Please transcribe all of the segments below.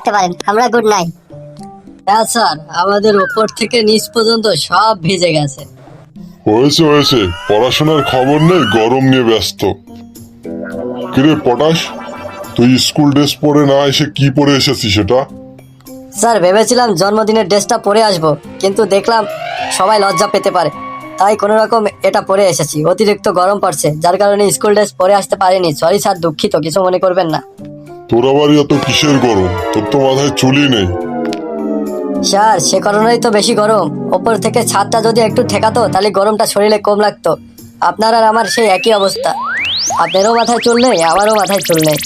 থাকতে পারেন, আমরা গুড নাই। হ্যাঁ স্যার, আমাদের ওপর থেকে নিচ পর্যন্ত সব ভিজে গেছে। হয়েছে হয়েছে, পড়াশোনার খবর নেই, গরম নিয়ে ব্যস্ত। কিরে পটাশ, তুই স্কুল ড্রেস পরে না এসে কি পরে এসেছিস সেটা? স্যার ভেবেছিলাম জন্মদিনের ড্রেসটা পরে আসব, কিন্তু দেখলাম সবাই লজ্জা পেতে পারে, তাই কোনো রকম এটা পরে এসেছি। অতিরিক্ত গরম পড়ছে, যার কারণে স্কুল ড্রেস পরে আসতে পারিনি। সরি স্যার, দুঃখিত, কিছু মনে করবেন না। তোর আবার এত কিসের গরম? তোর তো মাথায় চুলই নেই। স্যার সে কারণেই তো বেশি গরম। ওপর থেকে ছাদটা যদি একটু ঠেকাতো তাহলে গরমটা শরীরে কম লাগতো। আপনার আর আমার সেই একই অবস্থা, আপনারও মাথায় চুল নেই, আমারও মাথায় চুল নেই।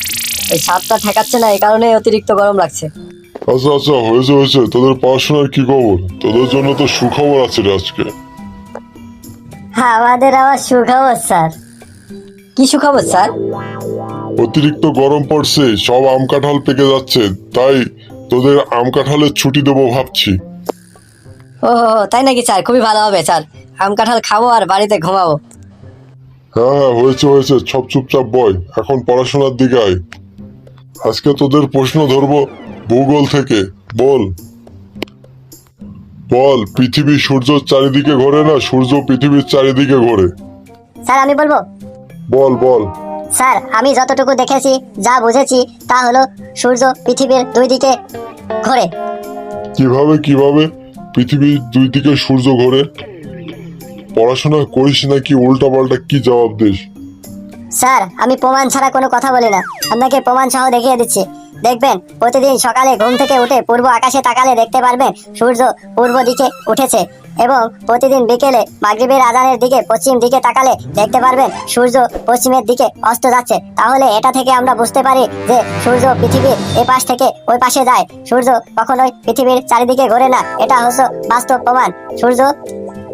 এই ছাদটা ঠেকাচ্ছে না, এই কারণে অতিরিক্ত গরম লাগছে। আচ্ছা আচ্ছা, হয়েছে হয়েছে, তোদের পড়াশোনার কি খবর? তোদের জন্য তো সুখবর আছে রে আজকে। হ্যাঁ, আমাদের আবার সুখবর স্যার। কি সুখবর স্যার? অতিরিক্ত গরম পড়ছে, সব আম কাঁঠাল পেকে যাচ্ছে, তাই তোদের আম কাঁঠালের ছুটি দেবো ভাবছি। ও তাই নাকি স্যার? খুবই ভালো হবে স্যার, আম কাঁঠাল খাবো আর বাড়িতে ঘুমাবো। হ্যাঁ হ্যাঁ, হয়েছে হয়েছে, সব চুপচাপ বয়, এখন পড়াশোনার দিকে আয়। আজকে তোদের প্রশ্ন ধরবো ভূগোল থেকে। বল বল, পৃথিবী সূর্যের চারিদিকে ঘোরে না সূর্য পৃথিবীর চারিদিকে ঘোরে? স্যার আমি বলবো? বল বল। স্যার আমি যতটুকু দেখেছি, যা বুঝেছি তা হলো সূর্য পৃথিবীর দুই দিকে ঘোরে। কিভাবে কিভাবে পৃথিবীর দুই দিকে সূর্য ঘোরে? পড়াশোনা করিস নাকি উল্টা পাল্টা কি জবাব দিস? স্যার আমি প্রমাণ ছাড়া কোনো কথা বলি না, আপনাকে প্রমাণ সহ দেখিয়ে দিচ্ছি। দেখবেন প্রতিদিন সকালে ঘুম থেকে উঠে পূর্ব আকাশে তাকালে দেখতে পারবেন সূর্য পূর্ব দিকে উঠেছে, এবং প্রতিদিন বিকেলে মাগরিবের আজানের দিকে পশ্চিম দিকে তাকালে দেখতে পারবেন সূর্য পশ্চিমের দিকে অস্ত যাচ্ছে। তাহলে এটা থেকে আমরা বুঝতে পারি যে সূর্য পৃথিবীর এ পাশ থেকে ওই পাশে যায়, সূর্য কখনোই পৃথিবীর চারিদিকে ঘোরে না। এটা হচ্ছে বাস্তব প্রমাণ। সূর্য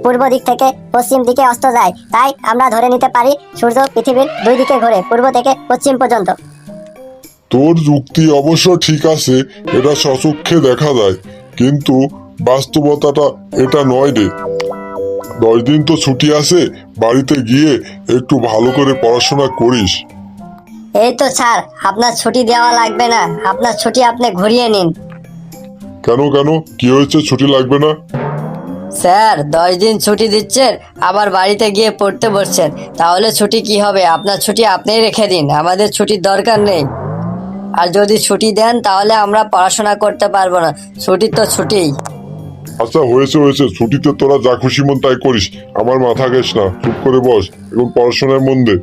পূর্ব দিক থেকে পশ্চিম দিকে অস্ত যায়, তাই আমরা ধরে নিতে পারি সূর্য পৃথিবীর দুই দিকে ঘোরে, পূর্ব থেকে পশ্চিম পর্যন্ত। তোর যুক্তি অবশ্য ঠিক আছে, এটা সচক্ষে দেখা যায়, কিন্তু বাস্তবতাটা এটা নয় রে। 10 দিন তো ছুটি আছে, বাড়িতে গিয়ে একটু ভালো করে পড়াশোনা করিস। এই তো স্যার, আপনার ছুটি দেওয়া লাগবে না, আপনার ছুটি আপনি ঘুরিয়ে নিন। কেন কেন, কি হয়েছে, ছুটি লাগবে না? স্যার 10 দিন ছুটি দিচ্ছেন, আবার বাড়িতে গিয়ে পড়তে বসছেন, তাহলে ছুটি কি হবে? আপনার ছুটি আপনিই রেখে দিন, আমাদের ছুটির দরকার নেই। আর যদি ছুটি দেন তাহলে আমরা পড়াশোনা করতে পারবো না। ছুটি তো ছুটিই। আচ্ছা হয়েছে হয়েছে, ছুটিতে তোরা যা খুশি মন তাই করিস, আমার মাথা ঘেস না, চুপ করে বস, এখন পড়াশোনায় মন দে।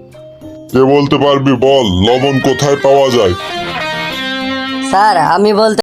কে বলতে পারবি বল, লবণ কোথায় পাওয়া যায়? স্যার আমি বলতে